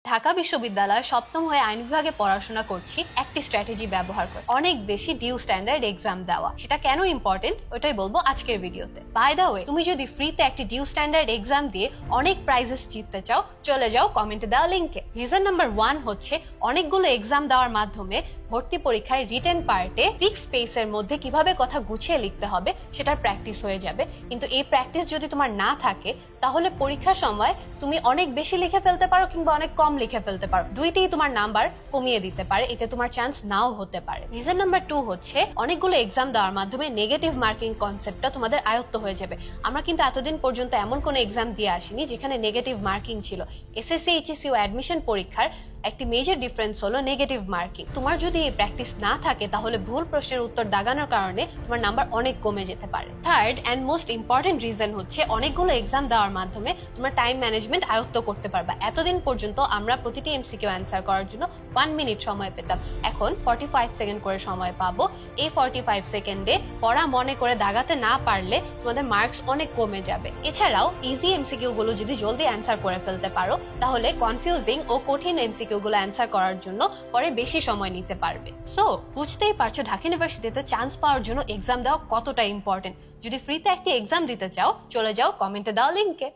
ঢাকা বিশ্ববিদ্যালয়ে সপ্তম হয়ে আইন বিভাগে পড়াশোনা করছি একটি স্ট্র্যাটেজি ব্যবহার করে অনেক বেশি ডিউ স্ট্যান্ডার্ড এক্সাম দেওয়া। সেটা কেন ইম্পর্টেন্ট ওটাই বলবো আজকের ভিডিওতে। বাই দ্য ওয়ে, তুমি যদি ফ্রিতে একটি ডিউ স্ট্যান্ডার্ড এক্সাম দিয়ে অনেক প্রাইজেস জিততে চাও, চলে যাও কমেন্টে দেওয়া লিংকে। রিজন নাম্বার 1 হচ্ছে অনেকগুলো এক্সাম দেওয়ার মাধ্যমে ভর্তি পরীক্ষায় রিটেন পার্টে ফিক্সড স্পেসের মধ্যে কিভাবে কথা গুছিয়ে লিখতে হবে সেটার প্র্যাকটিস হয়ে যাবে। কিন্তু এই প্র্যাকটিস যদি তোমার না থাকে তাহলে পরীক্ষার সময় তুমি অনেক বেশি লিখে ফেলতে পারো কিংবা অনেক কম লিখে ফেলতে পারো, দুইটাই তোমার নাম্বার কমিয়ে দিতে পারে, এতে তোমার চান্স নাও হতে পারে। রিজন নাম্বার 2 হচ্ছে অনেকগুলো এক্সাম দেওয়ার মাধ্যমে নেগেটিভ মার্কিং কনসেপ্টটা তোমাদের আয়ত্ত হয়ে যাবে। আমরা কিন্তু এতদিন পর্যন্ত এমন কোনো এক্সাম দিয়ে আসিনি যেখানে নেগেটিভ মার্কিং ছিল। এসএসসি, এইচএসসি ও অ্যাডমিশন পরীক্ষার একটি মেজর ডিফারেন্স হলো নেগেটিভ মার্কিং। তোমার যদি এই প্র্যাকটিস না থাকে তাহলে ভুল প্রশ্নের উত্তর দাগানোর কারণে তোমার নাম্বার অনেক কমে যেতে পারে। Third and most important reason হচ্ছে অনেকগুলো এক্সাম দেওয়ার মাধ্যমে তোমরা টাইম ম্যানেজমেন্ট আয়ত্ত করতে পারবা। এতদিন পর্যন্ত আমরা প্রতিটি এমসিকিউ অ্যান্সার করার জন্য 1 মিনিট সময় পেতাম, এখন 45 সেকেন্ড করে সময় পাবো। এই 45 সেকেন্ডে পড়া মনে করে দাগাতে না পারলে তোমাদের মার্কস অনেক কমে যাবে। এছাড়াও ইজি এমসিকিউ গুলো যদি জলদি অ্যান্সার করে ফেলতে পারো তাহলে কনফিউজিং ও কঠিন এমসিকিউ গুলো অ্যান্সার করার জন্য পরে বেশি সময় নিতে পারবে। সো বুঝতেই পারছো ঢাকা ইউনিভার্সিটিতে চান্স পাওয়ার জন্য এক্সাম দেওয়া কতটা ইম্পর্টেন্ট। যদি ফ্রিতে একটি এক্সাম দিতে চাও, চলে যাও কমেন্টে দেওয়া লিংকে।